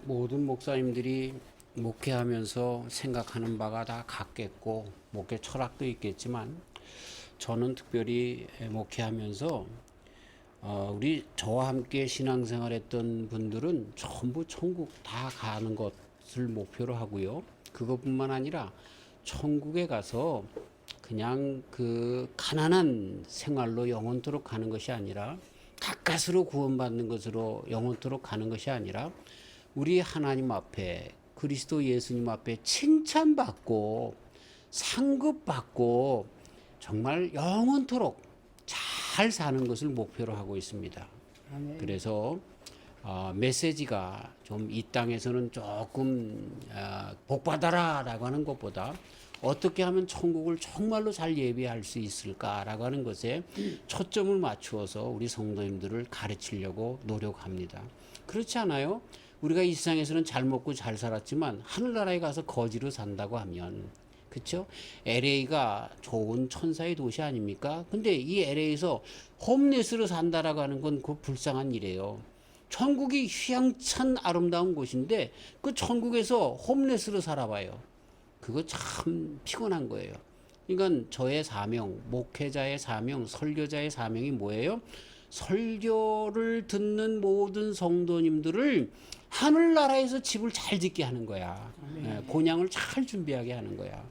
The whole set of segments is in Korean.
모든 목사님들이 목회하면서 생각하는 바가 다 같겠고 목회 철학도 있겠지만 저는 특별히 목회하면서 우리 저와 함께 신앙생활했던 분들은 전부 천국 다 가는 것을 목표로 하고요. 그것뿐만 아니라 천국에 가서 그냥 그 가난한 생활로 영원토록 가는 것이 아니라 가까스로 구원받는 것으로 영원토록 가는 것이 아니라 우리 하나님 앞에 그리스도 예수님 앞에 칭찬받고 상급받고 정말 영원토록 잘 사는 것을 목표로 하고 있습니다. 아멘. 그래서 메시지가 좀 이 땅에서는 조금 복받아라 라고 하는 것보다 어떻게 하면 천국을 정말로 잘 예비할 수 있을까라고 하는 것에 초점을 맞추어서 우리 성도님들을 가르치려고 노력합니다. 그렇지 않아요? 우리가 이 세상에서는 잘 먹고 잘 살았지만 하늘나라에 가서 거지로 산다고 하면 그렇죠? LA가 좋은 천사의 도시 아닙니까? 근데 이 LA에서 홈레스로 산다라고 하는 건 그 불쌍한 일이에요. 천국이 휘황찬 아름다운 곳인데 그 천국에서 홈레스로 살아봐요. 그거 참 피곤한 거예요. 그러니까 저의 사명, 목회자의 사명, 설교자의 사명이 뭐예요? 설교를 듣는 모든 성도님들을 하늘나라에서 집을 잘 짓게 하는 거야. 곤양을 잘 준비하게 하는 거야.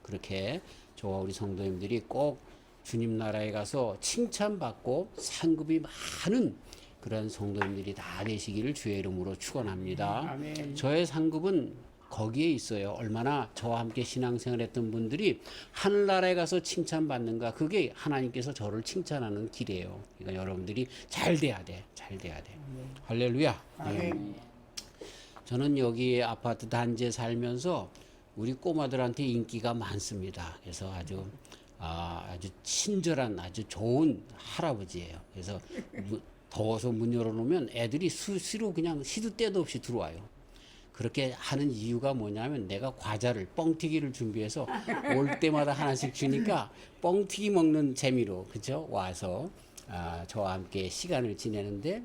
그렇게 저와 우리 성도님들이 꼭 주님 나라에 가서 칭찬받고 상급이 많은 그런 성도님들이 다 되시기를 주의 이름으로 축원합니다. 아멘. 저의 상급은 거기에 있어요. 얼마나 저와 함께 신앙생활했던 분들이 하늘나라에 가서 칭찬받는가. 그게 하나님께서 저를 칭찬하는 길이에요. 그러니까 여러분들이 잘 돼야 돼. 잘 돼야 돼. 할렐루야. 아멘. 저는 여기 아파트 단지에 살면서 우리 꼬마들한테 인기가 많습니다. 그래서 아주 친절한 아주 좋은 할아버지예요. 그래서 더워서 문 열어놓으면 애들이 수시로 그냥 시도 때도 없이 들어와요. 그렇게 하는 이유가 뭐냐면 내가 과자를 뻥튀기를 준비해서 올 때마다 하나씩 주니까 뻥튀기 먹는 재미로 그죠? 와서 저와 함께 시간을 지내는데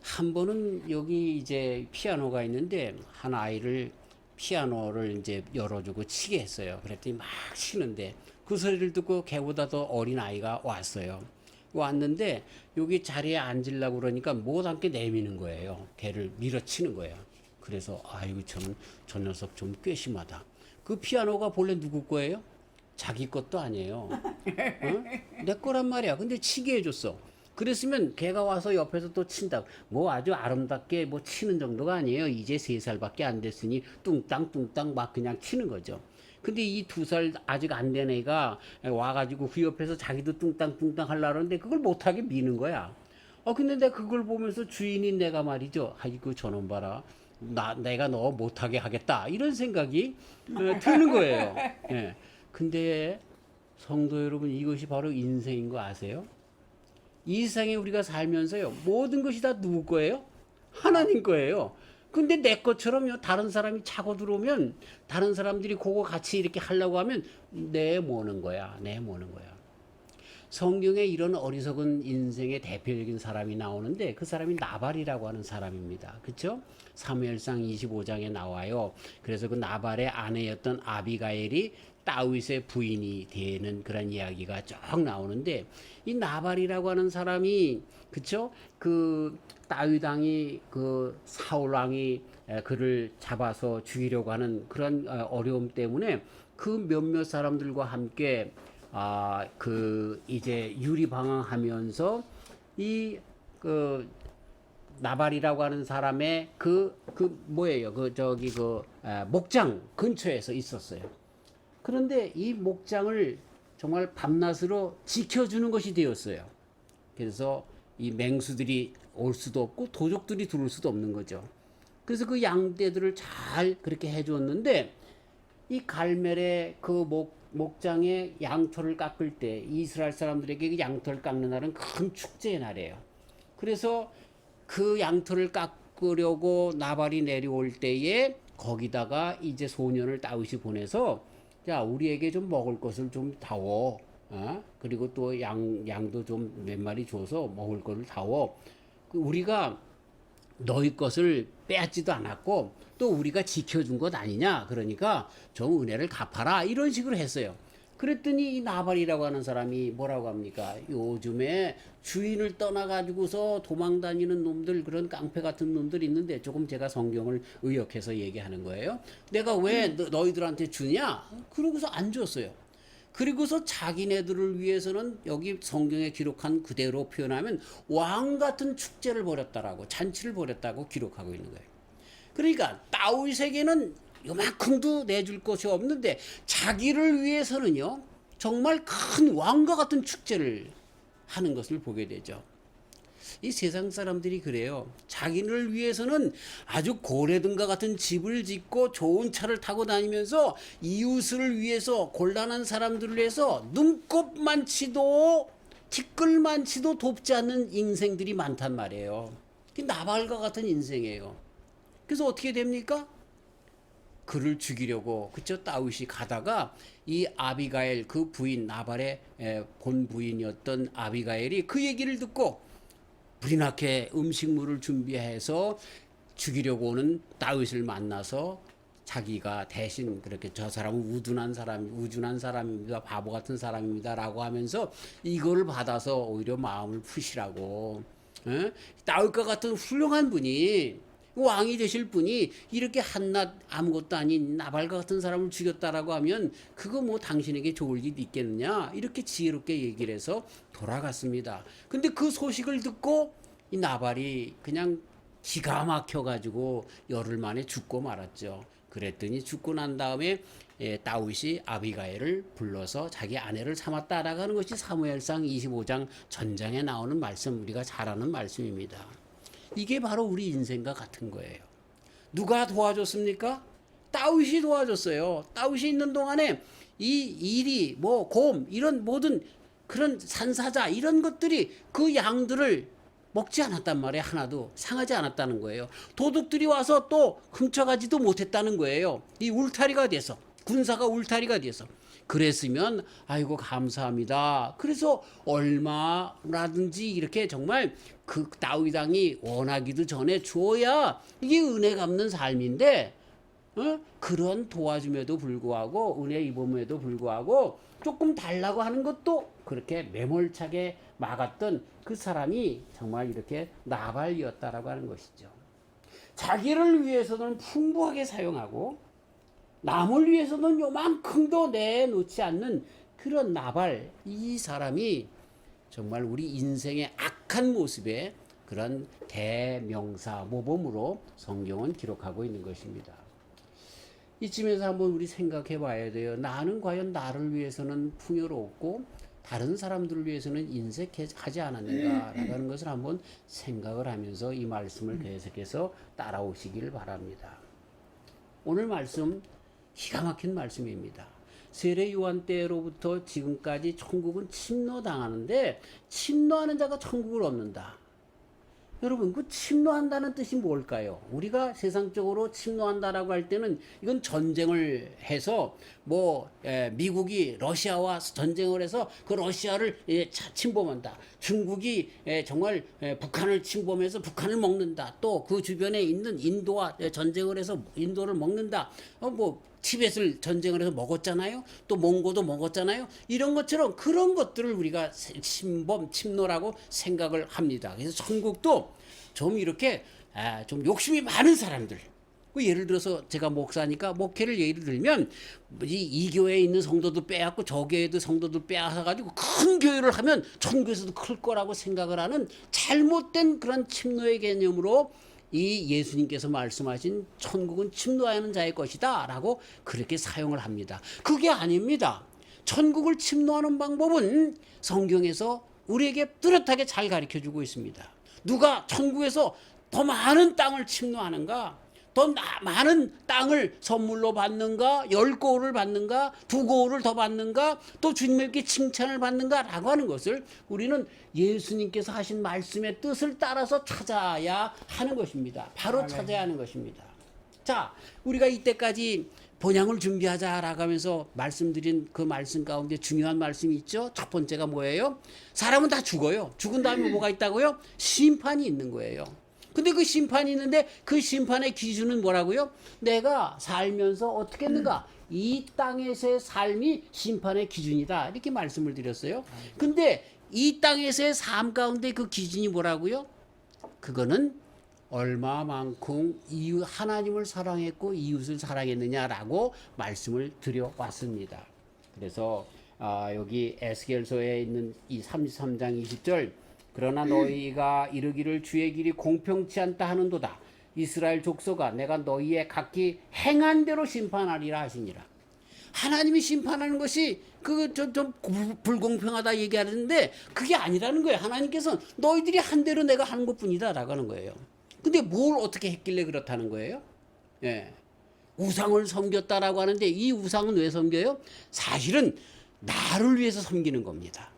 한 번은 여기 이제 피아노가 있는데 한 아이를 피아노를 이제 열어주고 치게 했어요. 그랬더니 막 치는데 그 소리를 듣고 걔보다 더 어린 아이가 왔어요. 왔는데 여기 자리에 앉으려고 그러니까 못 앉게 내미는 거예요. 걔를 밀어치는 거예요. 그래서 아이고 저 녀석 좀 괘씸하다. 그 피아노가 본래 누구 거예요? 자기 것도 아니에요. 어? 내 거란 말이야. 근데 치게 해줬어. 그랬으면 걔가 와서 옆에서 또 친다. 뭐 아주 아름답게 뭐 치는 정도가 아니에요. 이제 3살밖에 안 됐으니 뚱땅 막 그냥 치는 거죠. 근데 이 2살 아직 안 된 애가 와가지고 그 옆에서 자기도 뚱땅 하려고 하는데 그걸 못하게 미는 거야. 근데 내가 그걸 보면서 주인인 내가 말이죠. 아이고 저놈 봐라. 내가 너 못하게 하겠다. 이런 생각이 드는 거예요. 예. 근데 성도 여러분 이것이 바로 인생인 거 아세요? 이 세상에 우리가 살면서요. 모든 것이 다 누구 거예요? 하나님 거예요. 근데 내 것처럼요. 다른 사람이 차고 들어오면 다른 사람들이 그거 같이 이렇게 하려고 하면 내모는 거야. 내모는 거야. 성경에 이런 어리석은 인생의 대표적인 사람이 나오는데 그 사람이 나발이라고 하는 사람입니다. 그렇죠? 사무엘상 25장에 나와요. 그래서 그 나발의 아내였던 아비가일이 다윗의 부인이 되는 그런 이야기가 쭉 나오는데 이 나발이라고 하는 사람이 그렇죠? 그 다윗 왕이 그 사울 왕이 그를 잡아서 죽이려고 하는 그런 어려움 때문에 그 몇몇 사람들과 함께 그 이제 유리방황하면서 이 그 나발이라고 하는 사람의 뭐예요? 목장 근처에서 있었어요. 그런데 이 목장을 정말 밤낮으로 지켜주는 것이 되었어요. 그래서 이 맹수들이 올 수도 없고 도적들이 들어올 수도 없는 거죠. 그래서 그 양떼들을 잘 그렇게 해주었는데 이 갈멜의 그 목장에 양털을 깎을 때 이스라엘 사람들에게 그 양털을 깎는 날은 큰 축제의 날이에요. 그래서 그 양털을 깎으려고 나발이 내려올 때에 거기다가 이제 소년을 다윗이 보내서 자 우리에게 좀 먹을 것을 좀 다워. 그리고 또 양도 좀 몇 마리 줘서 먹을 것을 다워. 우리가 너희 것을 빼앗지도 않았고 또 우리가 지켜준 것 아니냐. 그러니까 좀 은혜를 갚아라. 이런 식으로 했어요. 그랬더니 이 나발이라고 하는 사람이 뭐라고 합니까? 요즘에 주인을 떠나가지고서 도망 다니는 놈들, 그런 깡패 같은 놈들 있는데, 조금 제가 성경을 의역해서 얘기하는 거예요. 내가 왜 너희들한테 주냐? 그러고서 안 줬어요. 그리고서 자기네들을 위해서는 여기 성경에 기록한 그대로 표현하면 왕 같은 축제를 벌였다라고, 잔치를 벌였다고 기록하고 있는 거예요. 그러니까 다윗에게는 요만큼도 내줄 것이 없는데 자기를 위해서는요 정말 큰 왕과 같은 축제를 하는 것을 보게 되죠. 이 세상 사람들이 그래요. 자기를 위해서는 아주 고래등과 같은 집을 짓고 좋은 차를 타고 다니면서 이웃을 위해서, 곤란한 사람들을 위해서 눈곱만치도 티끌만치도 돕지 않는 인생들이 많단 말이에요. 나발과 같은 인생이에요. 그래서 어떻게 됩니까? 그를 죽이려고, 그쵸? 다윗이 가다가 이 아비가일, 그 부인, 나발의 본 부인이었던 아비가일이 그 얘기를 듣고 불이 나게 음식물을 준비해서 죽이려고 오는 다윗을 만나서 자기가 대신 그렇게 저 사람은 우둔한 사람입니다, 바보 같은 사람입니다라고 하면서 이거를 받아서 오히려 마음을 푸시라고. 다윗과 같은 훌륭한 분이, 왕이 되실 분이 이렇게 한낱 아무것도 아닌 나발과 같은 사람을 죽였다라고 하면 그거 뭐 당신에게 좋을 일이 있겠느냐, 이렇게 지혜롭게 얘기를 해서 돌아갔습니다. 근데 그 소식을 듣고 이 나발이 그냥 기가 막혀가지고 열흘 만에 죽고 말았죠. 그랬더니 죽고 난 다음에 다윗이 아비가일을 불러서 자기 아내를 삼았다라고 하는 것이 사무엘상 25장 전장에 나오는 말씀, 우리가 잘 아는 말씀입니다. 이게 바로 우리 인생과 같은 거예요. 누가 도와줬습니까? 다윗이 도와줬어요. 다윗이 있는 동안에 이 일이 곰 이런 모든 그런 산사자 이런 것들이 그 양들을 먹지 않았단 말이에요. 하나도 상하지 않았다는 거예요. 도둑들이 와서 또 훔쳐가지도 못했다는 거예요. 이 울타리가 돼서, 군사가 울타리가 돼서. 그랬으면 아이고 감사합니다. 그래서 얼마라든지 이렇게 정말 그 다윗 왕이 원하기도 전에 주어야 이게 은혜 갚는 삶인데, 그런 도와줌에도 불구하고, 은혜 입음에도 불구하고 조금 달라고 하는 것도 그렇게 매몰차게 막았던 그 사람이 정말 이렇게 나발이었다라고 하는 것이죠. 자기를 위해서는 풍부하게 사용하고 남을 위해서는 요만큼도 내놓지 않는 그런 나발, 이 사람이 정말 우리 인생의 악한 모습의 그런 대명사 모범으로 성경은 기록하고 있는 것입니다. 이쯤에서 한번 우리 생각해 봐야 돼요. 나는 과연 나를 위해서는 풍요롭고 다른 사람들을 위해서는 인색하지 않았는가라고 하는 것을 한번 생각을 하면서 이 말씀을 계속해서 따라오시기를 바랍니다. 오늘 말씀 기가 막힌 말씀입니다. 세례 요한 때로부터 지금까지 천국은 침노당하는데 침노하는 자가 천국을 얻는다. 여러분, 그 침노한다는 뜻이 뭘까요? 우리가 세상적으로 침노한다라고 할 때는 이건 전쟁을 해서 미국이 러시아와 전쟁을 해서 그 러시아를 침범한다. 중국이 정말 북한을 침범해서 북한을 먹는다. 또 그 주변에 있는 인도와 전쟁을 해서 인도를 먹는다. 티벳을 전쟁을 해서 먹었잖아요. 또 몽고도 먹었잖아요. 이런 것처럼 그런 것들을 우리가 침노라고 생각을 합니다. 그래서 천국도 좀 이렇게 좀 욕심이 많은 사람들. 예를 들어서 제가 목사니까 목회를 예를 들면 이 교회에 있는 성도들 빼앗고 저 교회도 성도들 빼앗아가지고 큰 교회를 하면 천국에서도 클 거라고 생각을 하는 잘못된 그런 침노의 개념으로 이 예수님께서 말씀하신 천국은 침노하는 자의 것이다 라고 그렇게 사용을 합니다. 그게 아닙니다. 천국을 침노하는 방법은 성경에서 우리에게 뚜렷하게 잘 가르쳐주고 있습니다. 누가 천국에서 더 많은 땅을 침노하는가, 더 많은 땅을 선물로 받는가, 10고울을 받는가, 2고울을 더 받는가, 또 주님에게 칭찬을 받는가 라고 하는 것을 우리는 예수님께서 하신 말씀의 뜻을 따라서 찾아야 하는 것입니다. 바로 찾아야 하는 것입니다. 자, 우리가 이때까지 본향을 준비하자라고 하면서 말씀드린 그 말씀 가운데 중요한 말씀이 있죠. 첫 번째가 뭐예요? 사람은 다 죽어요. 죽은 다음에 뭐가 있다고요? 심판이 있는 거예요. 근데 그 심판이 있는데 그 심판의 기준은 뭐라고요? 내가 살면서 어떻게 했는가? 이 땅에서의 삶이 심판의 기준이다. 이렇게 말씀을 드렸어요. 근데 이 땅에서의 삶 가운데 그 기준이 뭐라고요? 그거는 얼마만큼 하나님을 사랑했고 이웃을 사랑했느냐라고 말씀을 드려왔습니다. 그래서 여기 에스겔서에 있는 이 33장 20절 그러나 너희가 이르기를 주의 길이 공평치 않다 하는도다. 이스라엘 족속아 내가 너희의 각기 행한 대로 심판하리라 하시니라. 하나님이 심판하는 것이 좀 불공평하다 얘기하는데 그게 아니라는 거예요. 하나님께서는 너희들이 한 대로 내가 하는 것뿐이다 라고 하는 거예요. 근데 뭘 어떻게 했길래 그렇다는 거예요? 예. 우상을 섬겼다라고 하는데 이 우상은 왜 섬겨요? 사실은 나를 위해서 섬기는 겁니다.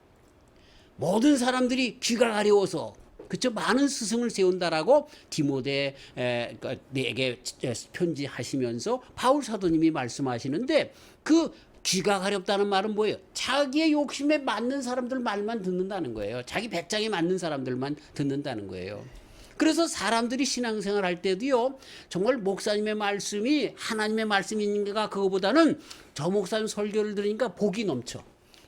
모든 사람들이 귀가 가려워서 그쵸? 많은 스승을 세운다라고 디모데에게 편지하시면서 바울 사도님이 말씀하시는데 그 귀가 가렵다는 말은 뭐예요? 자기의 욕심에 맞는 사람들 말만 듣는다는 거예요. 자기 배짱에 맞는 사람들만 듣는다는 거예요. 그래서 사람들이 신앙생활 할 때도요, 정말 목사님의 말씀이 하나님의 말씀인가 그거보다는 저 목사님 설교를 들으니까 복이 넘쳐.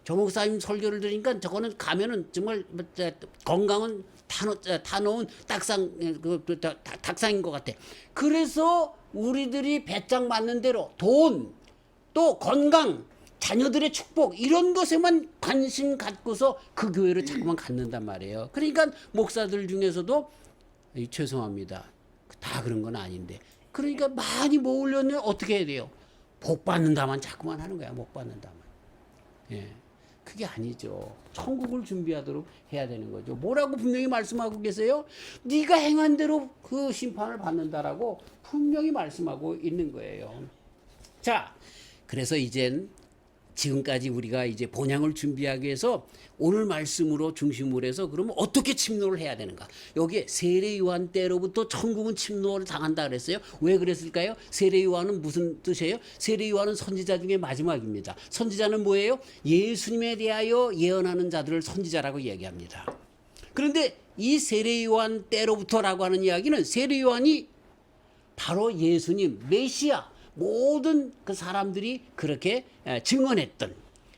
저 목사님 설교를 들으니까 저거는 가면은 정말 건강은 다 놓은 닭상인 것 같아. 그래서 우리들이 배짱 맞는 대로 돈, 또 건강, 자녀들의 축복 이런 것에만 관심 갖고서 그 교회를 자꾸만 갖는단 말이에요. 그러니까 목사들 중에서도 죄송합니다. 다 그런 건 아닌데. 그러니까 많이 모으려면 어떻게 해야 돼요? 복 받는다만 자꾸만 하는 거야. 복 받는다만. 예. 그게 아니죠. 천국을 준비하도록 해야 되는 거죠. 뭐라고 분명히 말씀하고 계세요? 네가 행한 대로 그 심판을 받는다라고 분명히 말씀하고 있는 거예요. 자, 그래서 이젠 지금까지 우리가 이제 본향을 준비하기 위해서 오늘 말씀으로 중심으로 해서 그러면 어떻게 침노를 해야 되는가? 여기에 세례 요한 때로부터 천국은 침노를 당한다 그랬어요. 왜 그랬을까요? 세례 요한은 무슨 뜻이에요? 세례 요한은 선지자 중에 마지막입니다. 선지자는 뭐예요? 예수님에 대하여 예언하는 자들을 선지자라고 얘기합니다. 그런데 이 세례 요한 때로부터라고 하는 이야기는 세례 요한이 바로 예수님 메시아 모든 그 사람들이 그렇게 증언했던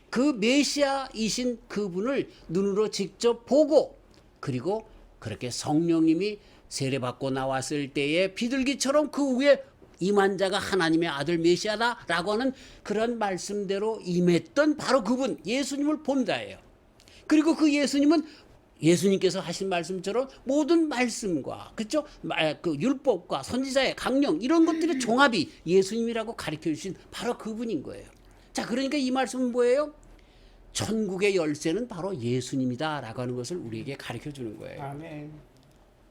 그 메시아이신 그분을 눈으로 직접 보고 그리고 그렇게 성령님이 세례받고 나왔을 때에 비둘기처럼 그 위에 임한 자가 하나님의 아들 메시아다라고 하는 그런 말씀대로 임했던 바로 그분 예수님을 본 자예요. 그리고 그 예수님은 예수님께서 하신 말씀처럼 모든 말씀과 그렇죠? 그 율법과 선지자의 강령 이런 것들의 종합이 예수님이라고 가르쳐 주신 바로 그분인 거예요. 자, 그러니까 이 말씀은 뭐예요? 천국의 열쇠는 바로 예수님이다라고 하는 것을 우리에게 가르쳐 주는 거예요. 아멘.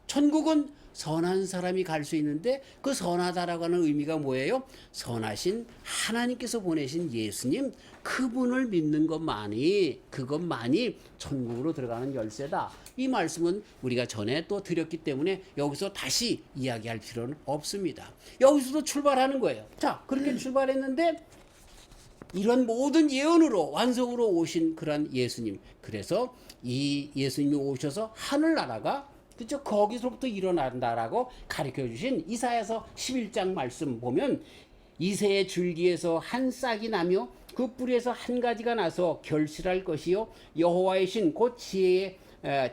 천국은 선한 사람이 갈 수 있는데 그 선하다라고 하는 의미가 뭐예요? 선하신 하나님께서 보내신 예수님 그분을 믿는 그것만이 천국으로 들어가는 열쇠다. 이 말씀은 우리가 전에 또 드렸기 때문에 여기서 다시 이야기할 필요는 없습니다. 여기서도 출발하는 거예요. 자, 그렇게 출발했는데 이런 모든 예언으로 완성으로 오신 그런 예수님. 그래서 이 예수님이 오셔서 하늘나라가 그렇죠? 거기서부터 일어난다라고 가르쳐 주신 이사야서 11장 말씀 보면 이새의 줄기에서 한 싹이 나며 그 뿌리에서 한 가지가 나서 결실할 것이요 여호와의 신 곧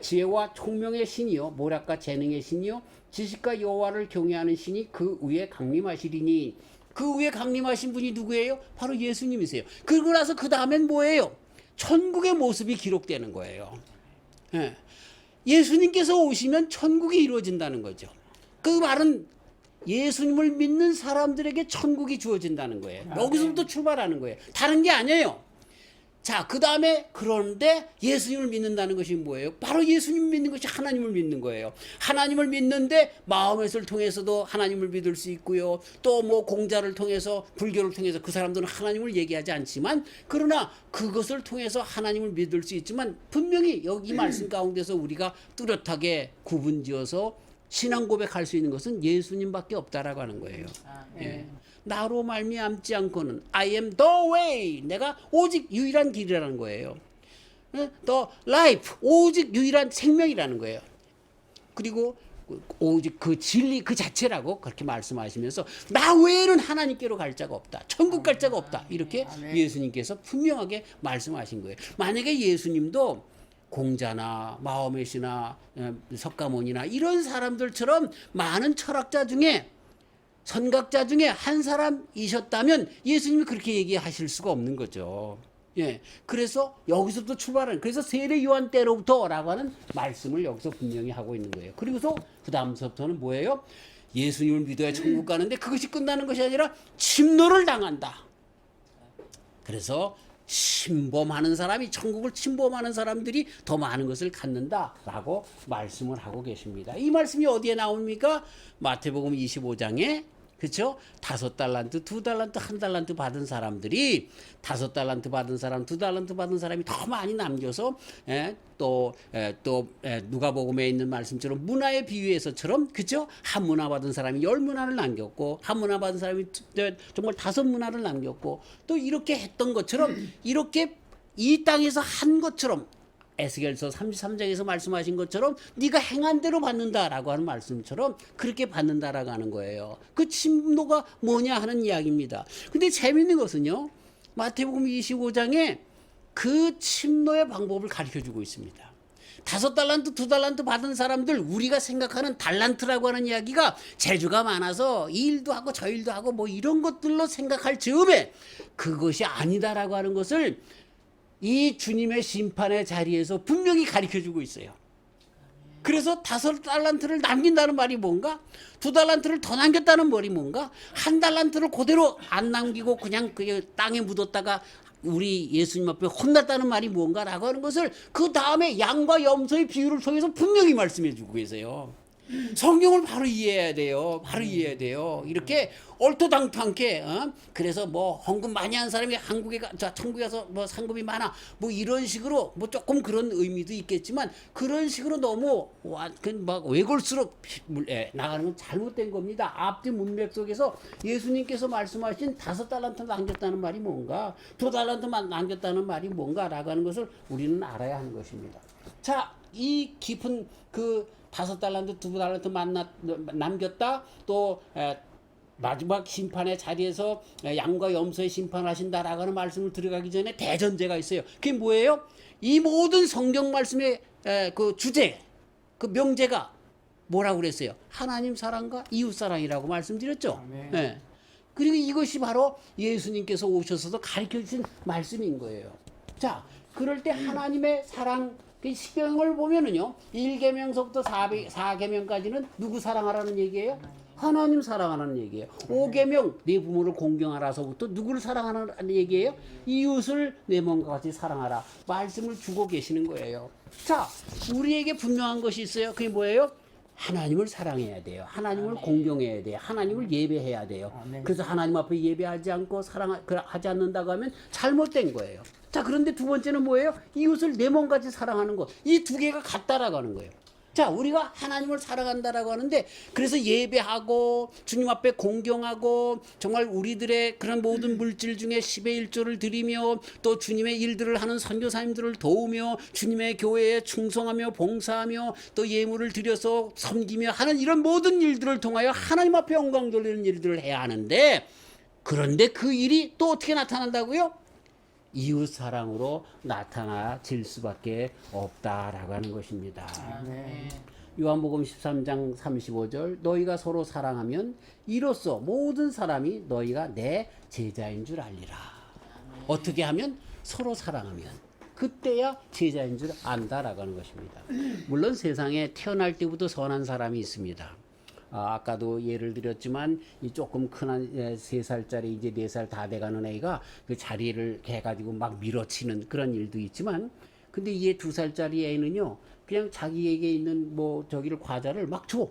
지혜와 총명의 신이요 모략과 재능의 신이요 지식과 여호와를 경외하는 신이 그 위에 강림하시리니 그 위에 강림하신 분이 누구예요? 바로 예수님이세요. 그러고 나서 그 다음엔 뭐예요? 천국의 모습이 기록되는 거예요. 예. 예수님께서 오시면 천국이 이루어진다는 거죠. 그 말은 예수님을 믿는 사람들에게 천국이 주어진다는 거예요. 여기서부터 출발하는 거예요. 다른 게 아니에요. 자, 그 다음에 그런데 예수님을 믿는다는 것이 뭐예요? 바로 예수님을 믿는 것이 하나님을 믿는 거예요. 하나님을 믿는데 마음에서를 통해서도 하나님을 믿을 수 있고요. 또 뭐 공자를 통해서 불교를 통해서 그 사람들은 하나님을 얘기하지 않지만 그러나 그것을 통해서 하나님을 믿을 수 있지만 분명히 여기 말씀 가운데서 우리가 뚜렷하게 구분지어서 신앙 고백할 수 있는 것은 예수님밖에 없다라고 하는 거예요. 예. 나로 말미암지 않고는 I am the way 내가 오직 유일한 길이라는 거예요. The life 오직 유일한 생명이라는 거예요. 그리고 오직 그 진리 그 자체라고 그렇게 말씀하시면서 나 외에는 하나님께로 갈 자가 없다. 천국 갈 자가 없다. 이렇게 예수님께서 분명하게 말씀하신 거예요. 만약에 예수님도 공자나 마호메시나 석가모니나 이런 사람들처럼 많은 철학자 중에 선각자 중에 한 사람이셨다면 예수님이 그렇게 얘기하실 수가 없는 거죠. 예. 그래서 여기서부터 출발하는, 그래서 세례 요한 때로부터라고 하는 말씀을 여기서 분명히 하고 있는 거예요. 그리고서 그 다음서부터는 뭐예요? 예수님을 믿어야 천국 가는데 그것이 끝나는 것이 아니라 침노를 당한다. 그래서 침범하는 사람이, 천국을 침범하는 사람들이 더 많은 것을 갖는다라고 말씀을 하고 계십니다. 이 말씀이 어디에 나옵니까? 마태복음 25장에, 그렇죠? 5달란트, 2달란트, 1달란트 받은 사람들이 5달란트 받은 사람, 2달란트 받은 사람이 더 많이 남겨서 또 누가복음에 있는 말씀처럼 문화의 비유에서처럼, 그렇죠? 한 문화 받은 사람이 10문화를 남겼고, 한 문화 받은 사람이 정말 5문화를 남겼고, 또 이렇게 했던 것처럼, 이렇게 이 땅에서 한 것처럼 에스겔서 33장에서 말씀하신 것처럼 네가 행한 대로 받는다라고 하는 말씀처럼 그렇게 받는다라고 하는 거예요. 그 침노가 뭐냐 하는 이야기입니다. 근데 재밌는 것은요, 마태복음 25장에 그 침노의 방법을 가르쳐주고 있습니다. 5달란트, 2달란트 받은 사람들, 우리가 생각하는 달란트라고 하는 이야기가 재주가 많아서 이 일도 하고 저 일도 하고 뭐 이런 것들로 생각할 즈음에 그것이 아니다라고 하는 것을 이 주님의 심판의 자리에서 분명히 가르쳐주고 있어요. 그래서 5달란트를 남긴다는 말이 뭔가, 2달란트를 더 남겼다는 말이 뭔가, 1달란트를 그대로 안 남기고 그냥 그 땅에 묻었다가 우리 예수님 앞에 혼났다는 말이 뭔가라고 하는 것을 그 다음에 양과 염소의 비유를 통해서 분명히 말씀해 주고 계세요. 성경을 바로 이해해야 돼요. 바로 이해해야 돼요. 이렇게 얼토당토않게, 그래서 뭐 헌금 많이 한 사람이 한국에 천국에 가서 뭐 상급이 많아, 뭐 이런 식으로 뭐 조금 그런 의미도 있겠지만, 그런 식으로 너무 막 외골수로 나가는 건 잘못된 겁니다. 앞뒤 문맥 속에서 예수님께서 말씀하신 5달란트 남겼다는 말이 뭔가, 2달란트만 남겼다는 말이 뭔가라고 하는 것을 우리는 알아야 하는 것입니다. 자, 이 깊은 그 5달란트, 2달란트 남겼다, 또 마지막 심판의 자리에서 양과 염소의 심판을 하신다라고 하는 말씀을 들어가기 전에 대전제가 있어요. 그게 뭐예요? 이 모든 성경 말씀의 그 주제, 그 명제가 뭐라고 그랬어요? 하나님 사랑과 이웃 사랑이라고 말씀드렸죠. 네. 그리고 이것이 바로 예수님께서 오셔서도 가르쳐 주신 말씀인 거예요. 자, 그럴 때 하나님의 사랑, 십계명을 보면은요, 1계명서부터 4계명까지는 누구 사랑하라는 얘기예요? 하나님 사랑하라는 얘기예요. 5계명 내 부모를 공경하라서부터 누구를 사랑하라는 얘기예요? 이웃을 내 몸과 같이 사랑하라. 말씀을 주고 계시는 거예요. 자, 우리에게 분명한 것이 있어요. 그게 뭐예요? 하나님을 사랑해야 돼요. 하나님을 공경해야 돼요. 하나님을 예배해야 돼요. 그래서 하나님 앞에 예배하지 않고 사랑하지 않는다고 하면 잘못된 거예요. 자, 그런데 두 번째는 뭐예요? 이웃을 내 몸같이 사랑하는 것. 이 두 개가 같다라고 하는 거예요. 자, 우리가 하나님을 사랑한다라고 하는데, 그래서 예배하고 주님 앞에 공경하고 정말 우리들의 그런 모든 물질 중에 10의 1조를 드리며 또 주님의 일들을 하는 선교사님들을 도우며 주님의 교회에 충성하며 봉사하며 또 예물을 드려서 섬기며 하는 이런 모든 일들을 통하여 하나님 앞에 영광 돌리는 일들을 해야 하는데, 그런데 그 일이 또 어떻게 나타난다고요? 이웃 사랑으로 나타나질 수밖에 없다라고 하는 것입니다. 요한복음 13장 35절, 너희가 서로 사랑하면 이로써 모든 사람이 너희가 내 제자인 줄 알리라. 어떻게 하면? 서로 사랑하면. 그때야 제자인 줄 안다라고 하는 것입니다. 물론 세상에 태어날 때부터 선한 사람이 있습니다. 아까도 예를 드렸지만 이 조금 큰 한 3살짜리 이제 4살 다 돼가는 애가 그 자리를 해가지고 막 밀어치는 그런 일도 있지만, 근데 얘 2살짜리 애는요 그냥 자기에게 있는 뭐 저기를 과자를 막 줘.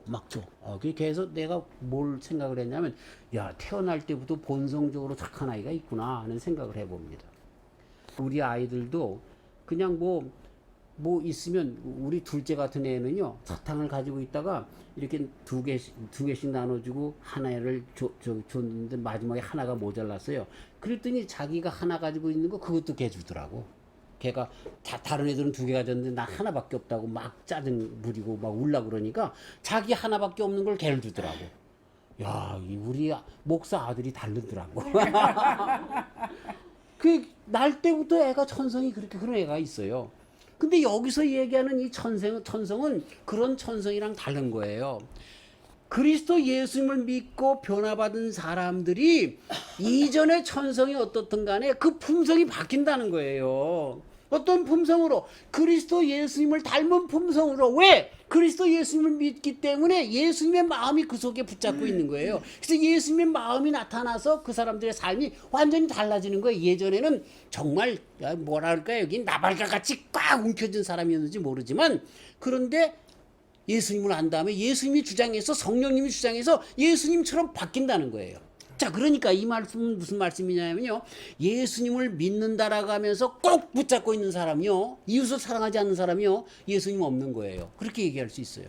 그래서 내가 뭘 생각을 했냐면, 야, 태어날 때부터 본성적으로 착한 아이가 있구나 하는 생각을 해봅니다. 우리 아이들도 그냥 뭐 있으면, 우리 둘째 같은 애는요 사탕을 가지고 있다가 이렇게 두 개씩 나눠주고 하나를 줬는데 마지막에 하나가 모자랐어요. 그랬더니 자기가 하나 가지고 있는 거 그것도 개주더라고. 걔가 다른 애들은 두 개 가졌는데 나 하나밖에 없다고 막 짜증 부리고 막 울라 그러니까 자기 하나밖에 없는 걸 걔를 주더라고. 야, 우리 목사 아들이 다르더라고. 그 날 때부터 애가 천성이 그렇게 그런 애가 있어요. 근데 여기서 얘기하는 이 천성은 그런 천성이랑 다른 거예요. 그리스도 예수님을 믿고 변화받은 사람들이 이전의 천성이 어떻든 간에 그 품성이 바뀐다는 거예요. 어떤 품성으로? 그리스도 예수님을 닮은 품성으로. 왜? 그리스도 예수님을 믿기 때문에 예수님의 마음이 그 속에 붙잡고 있는 거예요. 그래서 예수님의 마음이 나타나서 그 사람들의 삶이 완전히 달라지는 거예요. 예전에는 정말 뭐라 그럴까요? 여기 나발과 같이 꽉 움켜진 사람이었는지 모르지만, 그런데 예수님을 안 다음에 예수님이 주장해서 성령님이 주장해서 예수님처럼 바뀐다는 거예요. 자, 그러니까 이 말씀은 무슨 말씀이냐면요, 예수님을 믿는다라고 하면서 꼭 붙잡고 있는 사람이요, 이웃을 사랑하지 않는 사람이요, 예수님 없는 거예요. 그렇게 얘기할 수 있어요.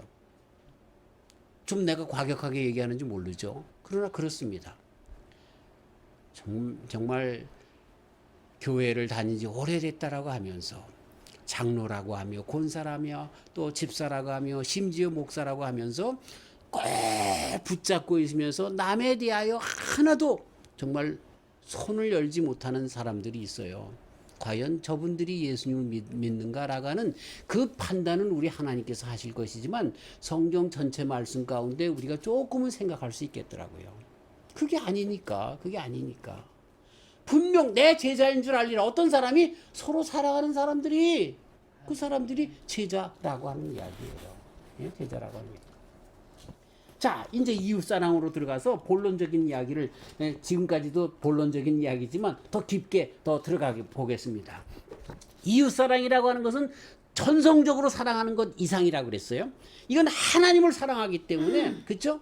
좀 내가 과격하게 얘기하는지 모르죠. 그러나 그렇습니다. 정말 교회를 다닌 지 오래됐다라고 하면서 장로라고 하며 권사라며 또 집사라고 하며 심지어 목사라고 하면서 꼭 붙잡고 있으면서 남에 대하여 하나도 정말 손을 열지 못하는 사람들이 있어요. 과연 저분들이 예수님을 믿는가라고 하는 그 판단은 우리 하나님께서 하실 것이지만 성경 전체 말씀 가운데 우리가 조금은 생각할 수 있겠더라고요. 그게 아니니까. 분명 내 제자인 줄 알리라. 어떤 사람이? 서로 사랑하는 사람들이, 그 사람들이 제자라고 하는 이야기예요. 예? 제자라고 하는 이야기. 자, 이제 이웃사랑으로 들어가서 본론적인 이야기를, 지금까지도 본론적인 이야기지만 더 깊게 더 들어가게 보겠습니다. 이웃사랑이라고 하는 것은 전성적으로 사랑하는 것 이상이라고 그랬어요. 이건 하나님을 사랑하기 때문에, 그렇죠?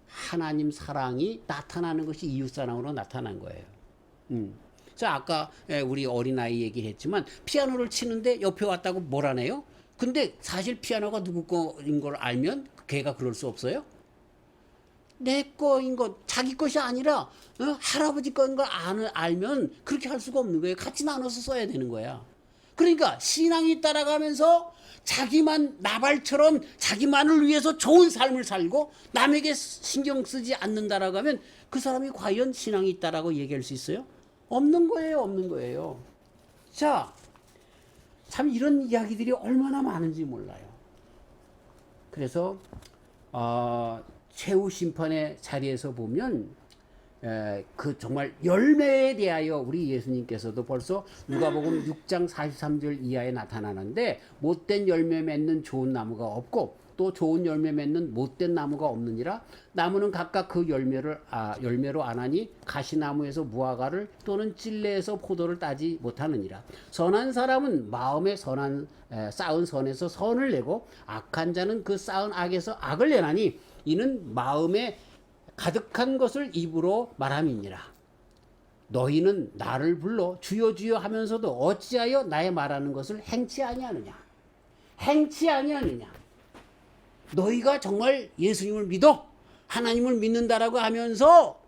하나님 사랑이 나타나는 것이 이웃사랑으로 나타난 거예요. 자, 아까 우리 어린아이 얘기를 했지만 피아노를 치는데 옆에 왔다고 뭐라네요? 근데 사실 피아노가 누구 거인 걸 알면 걔가 그럴 수 없어요? 내 거인 것, 자기 것이 아니라 할아버지 거인 걸 알면 그렇게 할 수가 없는 거예요. 같이 나눠서 써야 되는 거야. 그러니까 신앙이 따라가면서 자기만 나발처럼 자기만을 위해서 좋은 삶을 살고 남에게 신경 쓰지 않는다라고 하면 그 사람이 과연 신앙이 있다라고 얘기할 수 있어요? 없는 거예요. 자, 참 이런 이야기들이 얼마나 많은지 몰라요. 그래서 최후 심판의 자리에서 보면 그 정말 열매에 대하여 우리 예수님께서도 벌써 누가복음 6장 43절 이하에 나타나는데, 못된 열매 맺는 좋은 나무가 없고 또 좋은 열매 맺는 못된 나무가 없느니라. 나무는 각각 그 열매로 아나니 가시나무에서 무화과를 또는 찔레에서 포도를 따지 못하느니라. 선한 사람은 마음에 쌓은 선에서 선을 내고 악한 자는 그 쌓은 악에서 악을 내나니 이는 마음에 가득한 것을 입으로 말함이니라. 너희는 나를 불러 주여 주여 하면서도 어찌하여 나의 말하는 것을 행치 아니하느냐. 너희가 정말 예수님을 믿어, 하나님을 믿는다라고 하면서,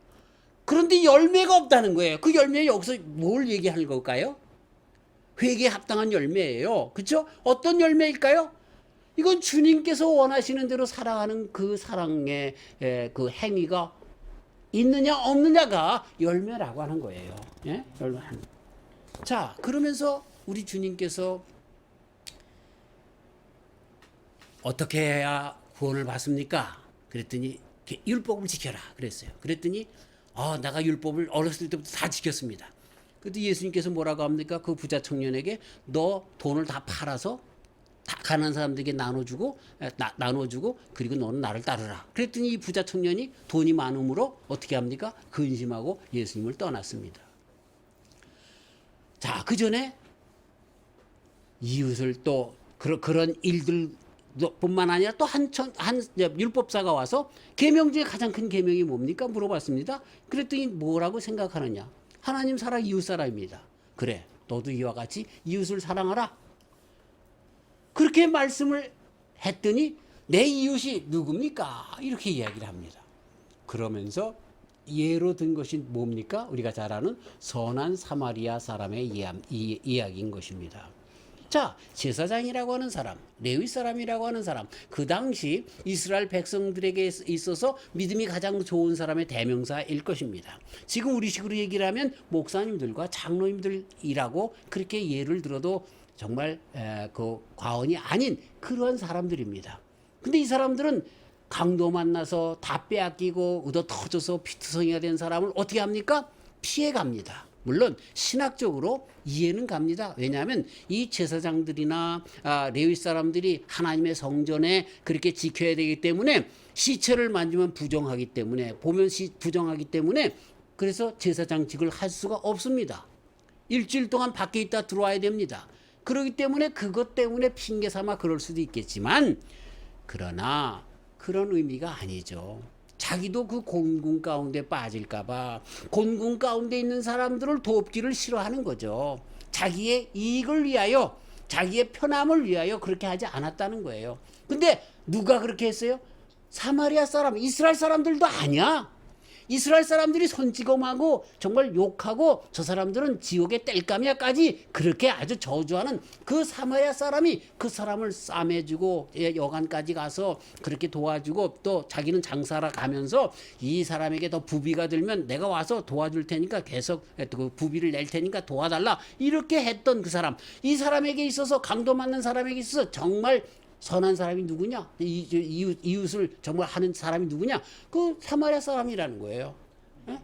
그런데 열매가 없다는 거예요. 그 열매 여기서 뭘 얘기하는 걸까요? 회개에 합당한 열매예요. 그렇죠? 어떤 열매일까요? 이건 주님께서 원하시는 대로 사랑하는 그 사랑의 그 행위가 있느냐 없느냐가 열매라고 하는 거예요. 예? 열매. 자, 그러면서 우리 주님께서 어떻게 해야 구원을 받습니까? 그랬더니 율법을 지켜라 그랬어요. 그랬더니 내가 율법을 어렸을 때부터 다 지켰습니다. 그때 예수님께서 뭐라고 합니까? 그 부자 청년에게 너 돈을 다 팔아서 다 가난한 사람들에게 나눠주고 그리고 너는 나를 따르라. 그랬더니 이 부자 청년이 돈이 많음으로 어떻게 합니까? 근심하고 예수님을 떠났습니다. 자, 그 전에 이웃을 또 그런 일들 뿐만 아니라 또 한 율법사가 와서 계명 중에 가장 큰 계명이 뭡니까? 물어봤습니다. 그랬더니 뭐라고 생각하느냐? 하나님 사랑, 이웃 사랑입니다. 그래, 너도 이와 같이 이웃을 사랑하라. 그렇게 말씀을 했더니 내 이웃이 누굽니까? 이렇게 이야기를 합니다. 그러면서 예로 든 것이 뭡니까? 우리가 잘 아는 선한 사마리아 사람의 이야기인 것입니다. 자, 제사장이라고 하는 사람, 레위 사람이라고 하는 사람, 그 당시 이스라엘 백성들에게 있어서 믿음이 가장 좋은 사람의 대명사일 것입니다. 지금 우리식으로 얘기를 하면 목사님들과 장로님들이라고 그렇게 예를 들어도 정말 그 과언이 아닌 그러한 사람들입니다. 근데 이 사람들은 강도 만나서 다 빼앗기고 얻어 터져서 피투성이가 된 사람을 어떻게 합니까? 피해 갑니다. 물론 신학적으로 이해는 갑니다. 왜냐하면 이 제사장들이나 레위 사람들이 하나님의 성전에 그렇게 지켜야 되기 때문에 시체를 만지면 부정하기 때문에 보면 부정하기 때문에 그래서 제사장직을 할 수가 없습니다. 일주일 동안 밖에 있다 들어와야 됩니다. 그렇기 때문에 그것 때문에 핑계 삼아 그럴 수도 있겠지만 그러나 그런 의미가 아니죠. 자기도 그 곤궁 가운데 빠질까봐 곤궁 가운데 있는 사람들을 돕기를 싫어하는 거죠. 자기의 이익을 위하여, 자기의 편함을 위하여 그렇게 하지 않았다는 거예요. 근데 누가 그렇게 했어요? 사마리아 사람, 이스라엘 사람들도 아니야. 이스라엘 사람들이 손찌검하고 정말 욕하고 저 사람들은 지옥의 땔감이야까지 그렇게 아주 저주하는 그 사마리아 사람이 그 사람을 싸매주고 여관까지 가서 그렇게 도와주고 또 자기는 장사하러 가면서 이 사람에게 더 부비가 들면 내가 와서 도와줄 테니까 계속 그 부비를 낼 테니까 도와달라 이렇게 했던 그 사람, 이 사람에게 있어서 강도 맞는 사람에게 있어서 정말 선한 사람이 누구냐? 이웃을 정말 하는 사람이 누구냐? 그 사마리아 사람이라는 거예요.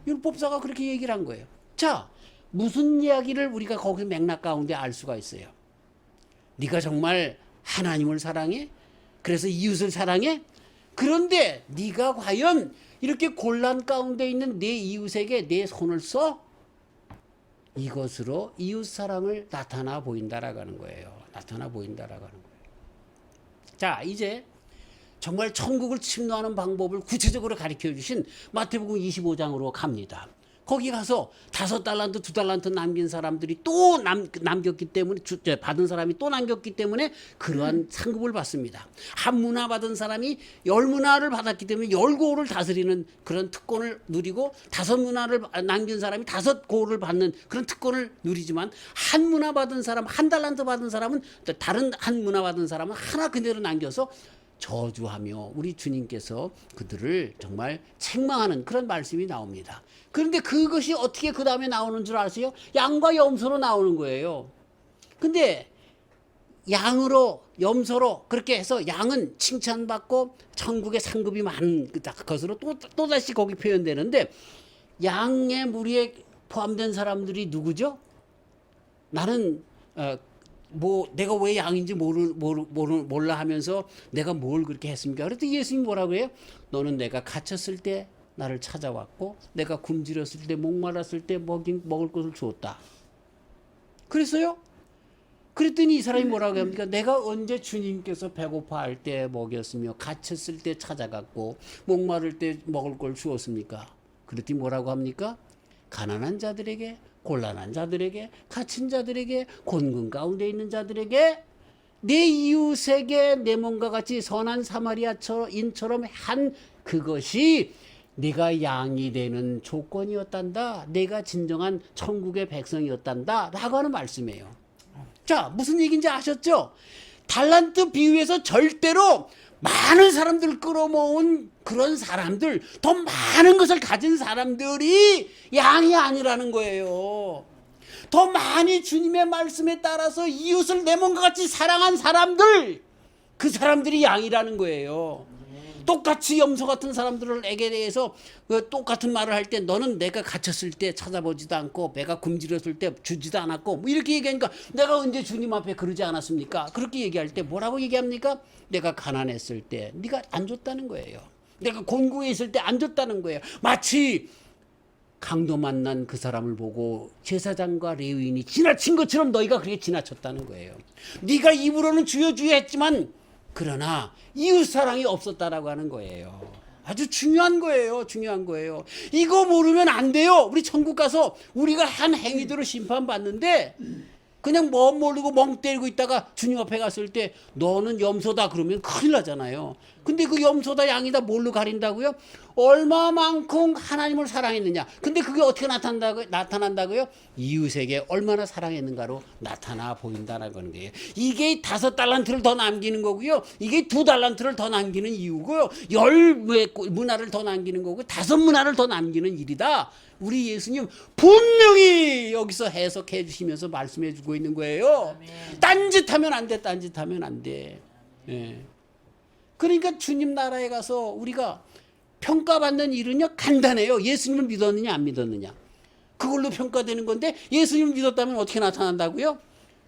율법사가 그렇게 얘기를 한 거예요. 자, 무슨 이야기를 우리가 거기서 맥락 가운데 알 수가 있어요? 네가 정말 하나님을 사랑해? 그래서 이웃을 사랑해? 그런데 네가 과연 이렇게 곤란 가운데 있는 내 이웃에게 내 손을 써? 이것으로 이웃 사랑을 나타나 보인다라고 하는 거예요. 나타나 보인다라고 하는 거예요. 자, 이제 정말 천국을 침노하는 방법을 구체적으로 가르쳐 주신 마태복음 25장으로 갑니다. 거기 가서 5달란트, 2달란트 남긴 사람들이 또 남겼기 때문에 받은 사람이 또 남겼기 때문에 그러한 상급을 받습니다. 한 문화 받은 사람이 10문화를 받았기 때문에 10고를 다스리는 그런 특권을 누리고 5문화를 남긴 사람이 5고를 받는 그런 특권을 누리지만 한 문화 받은 사람, 한 달란트 받은 사람은 다른 한 문화 받은 사람은 하나 그대로 남겨서 저주하며 우리 주님께서 그들을 정말 책망하는 그런 말씀이 나옵니다. 그런데 그것이 어떻게 그 다음에 나오는 줄 아세요? 양과 염소로 나오는 거예요. 근데 양으로 염소로 그렇게 해서 양은 칭찬받고 천국의 상급이 많은 것으로 또다시 거기 표현되는데 양의 무리에 포함된 사람들이 누구죠? 나는 내가 왜 양인지 몰라 하면서 내가 뭘 그렇게 했습니까? 그랬더니 예수님이 뭐라고 해요? 너는 내가 갇혔을 때 나를 찾아왔고 내가 굶주렸을 때 목말랐을 때 먹을 것을 주었다. 그랬어요? 그랬더니 이 사람이 뭐라고 합니까? 내가 언제 주님께서 배고파할 때 먹였으며 갇혔을 때 찾아갔고 목마를 때 먹을 걸 주었습니까? 그랬더니 뭐라고 합니까? 가난한 자들에게, 곤란한 자들에게, 갇힌 자들에게, 곤궁 가운데 있는 자들에게, 내 이웃에게 내 몸과 같이 선한 사마리아인처럼 한 그것이 네가 양이 되는 조건이었단다. 내가 진정한 천국의 백성이었단다. 라고 하는 말씀이에요. 자, 무슨 얘기인지 아셨죠? 달란트 비유에서 절대로 많은 사람들을 끌어모은 그런 사람들, 더 많은 것을 가진 사람들이 양이 아니라는 거예요. 더 많이 주님의 말씀에 따라서 이웃을 내 몸과 같이 사랑한 사람들, 그 사람들이 양이라는 거예요. 똑같이 염소 같은 사람들에게 대해서 똑같은 말을 할 때 너는 내가 갇혔을 때 찾아보지도 않고 내가 굶주렸을 때 주지도 않았고 뭐 이렇게 얘기하니까 내가 언제 주님 앞에 그러지 않았습니까? 그렇게 얘기할 때 뭐라고 얘기합니까? 내가 가난했을 때 네가 안 줬다는 거예요. 내가 곤궁에 있을 때 안 줬다는 거예요. 마치 강도 만난 그 사람을 보고 제사장과 레위인이 지나친 것처럼 너희가 그렇게 지나쳤다는 거예요. 네가 입으로는 주여 주여 했지만 그러나 이웃 사랑이 없었다라고 하는 거예요. 아주 중요한 거예요. 중요한 거예요. 이거 모르면 안 돼요. 우리 천국 가서 우리가 한 행위대로 심판받는데 그냥 모르고 멍 때리고 있다가 주님 앞에 갔을 때 너는 염소다 그러면 큰일 나잖아요. 근데 그 염소다 양이다 뭘로 가린다고요? 얼마만큼 하나님을 사랑했느냐. 근데 그게 어떻게 나타난다고요? 이웃에게 얼마나 사랑했는가로 나타나 보인다는 거예요. 이게 5달란트를 더 남기는 거고요. 이게 2달란트를 더 남기는 이유고요. 10문화를 더 남기는 거고 5문화를 더 남기는 일이다. 우리 예수님 분명히 여기서 해석해 주시면서 말씀해 주고 있는 거예요. 딴짓하면 안 돼. 딴짓하면 안 돼. 예. 그러니까 주님 나라에 가서 우리가 평가받는 일은요 간단해요. 예수님을 믿었느냐 안 믿었느냐 그걸로 평가되는 건데, 예수님을 믿었다면 어떻게 나타난다고요?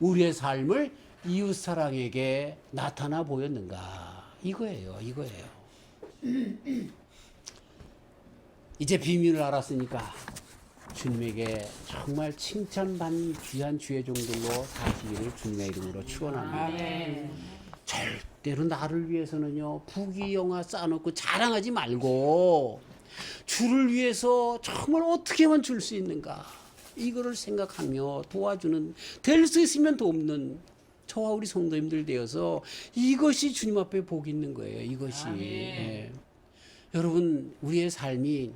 우리의 삶을 이웃사랑에게 나타나 보였는가, 이거예요. 이제 비밀을 알았으니까 주님에게 정말 칭찬받는 귀한 주의 종들로 사시기를 주님의 이름으로 축원합니다. 절대로 나를 위해서는요 부귀영화 쌓아놓고 자랑하지 말고, 주를 위해서 정말 어떻게 하면 줄 수 있는가 이거를 생각하며 도와주는, 될 수 있으면 돕는 저와 우리 성도님들 되어서, 이것이 주님 앞에 복이 있는 거예요. 이것이. 예. 여러분, 우리의 삶이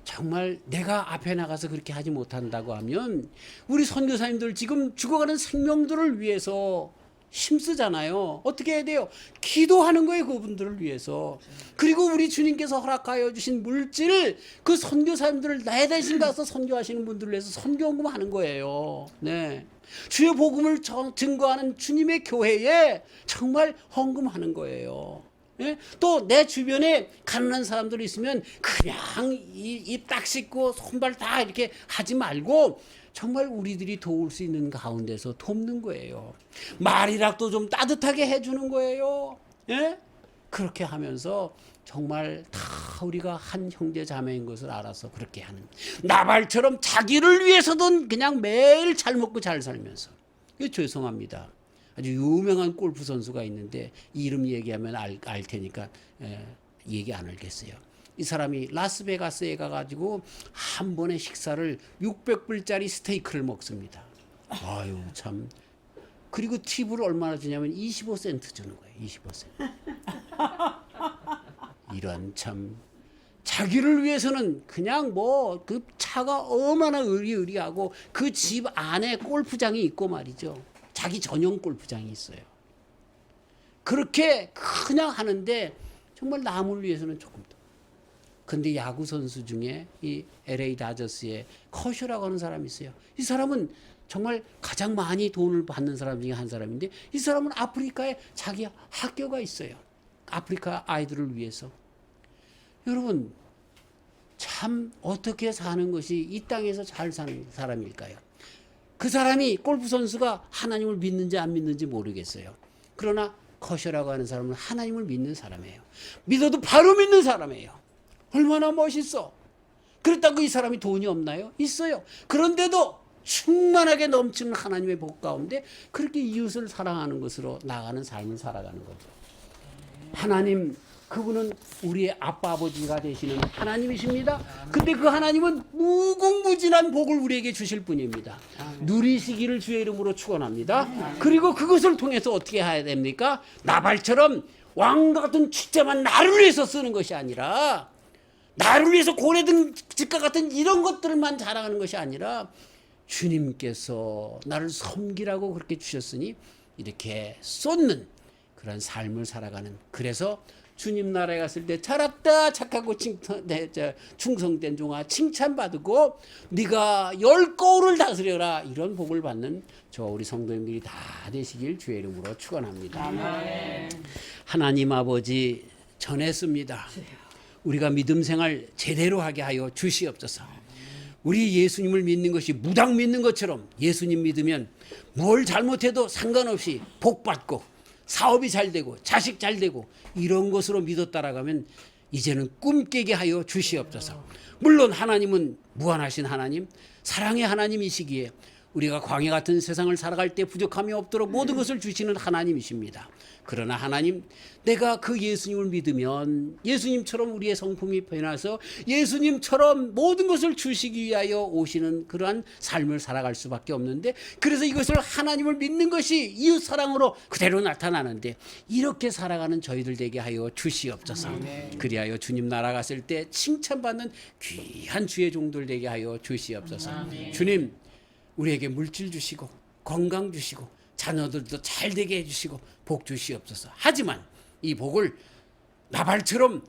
정말 내가 앞에 나가서 그렇게 하지 못한다고 하면, 우리 선교사님들 지금 죽어가는 생명들을 위해서 힘쓰잖아요. 어떻게 해야 돼요? 기도하는 거예요. 그분들을 위해서. 그리고 우리 주님께서 허락하여 주신 물질, 그 선교사님들을 내 대신 가서 선교하시는 분들을 위해서 선교헌금 하는 거예요. 네. 주의 복음을 증거하는 주님의 교회에 정말 헌금하는 거예요. 예? 또 내 주변에 가난한 사람들이 있으면 그냥 입 딱 씻고 손발 다 이렇게 하지 말고 정말 우리들이 도울 수 있는 가운데서 돕는 거예요. 말이라도 좀 따뜻하게 해주는 거예요. 예? 그렇게 하면서 정말 다 우리가 한 형제 자매인 것을 알아서 그렇게 하는, 나발처럼 자기를 위해서든 그냥 매일 잘 먹고 잘 살면서. 죄송합니다. 아주 유명한 골프 선수가 있는데 이름 얘기하면 알 테니까 얘기 안 하겠어요. 이 사람이 라스베가스에 가가지고 한 번에 식사를 600불짜리 스테이크를 먹습니다. 아유 참. 그리고 팁을 얼마나 주냐면 25센트 주는 거예요. 25센트. 이런 참, 자기를 위해서는 그냥 뭐 그 차가 얼마나 의리의리하고 그 집 안에 골프장이 있고 말이죠. 자기 전용 골프장이 있어요. 그렇게 그냥 하는데 정말 남을 위해서는 조금 더. 근데 야구 선수 중에 이 LA 다저스의 커쇼라고 하는 사람이 있어요. 이 사람은 정말 가장 많이 돈을 받는 사람 중에 한 사람인데, 이 사람은 아프리카에 자기 학교가 있어요. 아프리카 아이들을 위해서. 여러분, 참 어떻게 사는 것이 이 땅에서 잘 사는 사람일까요? 그 사람이, 골프 선수가 하나님을 믿는지 안 믿는지 모르겠어요. 그러나 커쇼라고 하는 사람은 하나님을 믿는 사람이에요. 믿어도 바로 믿는 사람이에요. 얼마나 멋있어. 그렇다고 이 사람이 돈이 없나요? 있어요. 그런데도 충만하게 넘치는 하나님의 복 가운데 그렇게 이웃을 사랑하는 것으로 나가는 삶을 살아가는 거죠. 하나님, 그분은 우리의 아빠 아버지가 되시는 하나님이십니다. 근데 그 하나님은 무궁무진한 복을 우리에게 주실 분입니다. 누리시기를 주의 이름으로 축원합니다. 그리고 그것을 통해서 어떻게 해야 됩니까? 나발처럼 왕과 같은 축제만 나를 위해서 쓰는 것이 아니라, 나를 위해서 고래등 집과 같은 이런 것들만 자랑하는 것이 아니라, 주님께서 나를 섬기라고 그렇게 주셨으니 이렇게 쏟는 그런 삶을 살아가는, 그래서 주님 나라에 갔을 때 잘했다 착하고 충성된 종아 칭찬받고 네가 10거울을 다스려라, 이런 복을 받는 저 우리 성도님들이 다 되시길 주의 이름으로 축원합니다. 아멘. 하나님 아버지, 전했습니다. 우리가 믿음 생활 제대로 하게 하여 주시옵소서. 우리 예수님을 믿는 것이 무당 믿는 것처럼 예수님 믿으면 뭘 잘못해도 상관없이 복 받고 사업이 잘 되고 자식 잘 되고 이런 것으로 믿어 따라가면 이제는 꿈 깨게 하여 주시옵소서. 물론 하나님은 무한하신 하나님, 사랑의 하나님이시기에 우리가 광야 같은 세상을 살아갈 때 부족함이 없도록 모든 것을 주시는 하나님이십니다. 그러나 하나님, 내가 그 예수님을 믿으면 예수님처럼 우리의 성품이 변해서 예수님처럼 모든 것을 주시기 위하여 오시는 그러한 삶을 살아갈 수밖에 없는데, 그래서 이것을 하나님을 믿는 것이 이웃 사랑으로 그대로 나타나는데, 이렇게 살아가는 저희들 되게 하여 주시옵소서. 그리하여 주님 나라 갔을 때 칭찬받는 귀한 주의 종들 되게 하여 주시옵소서. 주님, 우리에게 물질 주시고 건강 주시고 자녀들도 잘 되게 해주시고 복 주시옵소서. 하지만 이 복을 나발처럼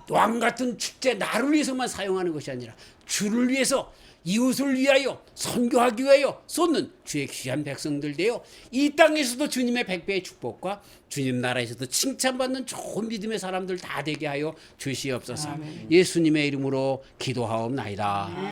왕 같은 축제 나를 위해서만 사용하는 것이 아니라 주를 위해서, 이웃을 위하여, 선교하기 위하여 쏟는 주의 귀한 백성들 되어 이 땅에서도 주님의 백배의 축복과 주님 나라에서도 칭찬받는 좋은 믿음의 사람들 다 되게 하여 주시옵소서. 예수님의 이름으로 기도하옵나이다.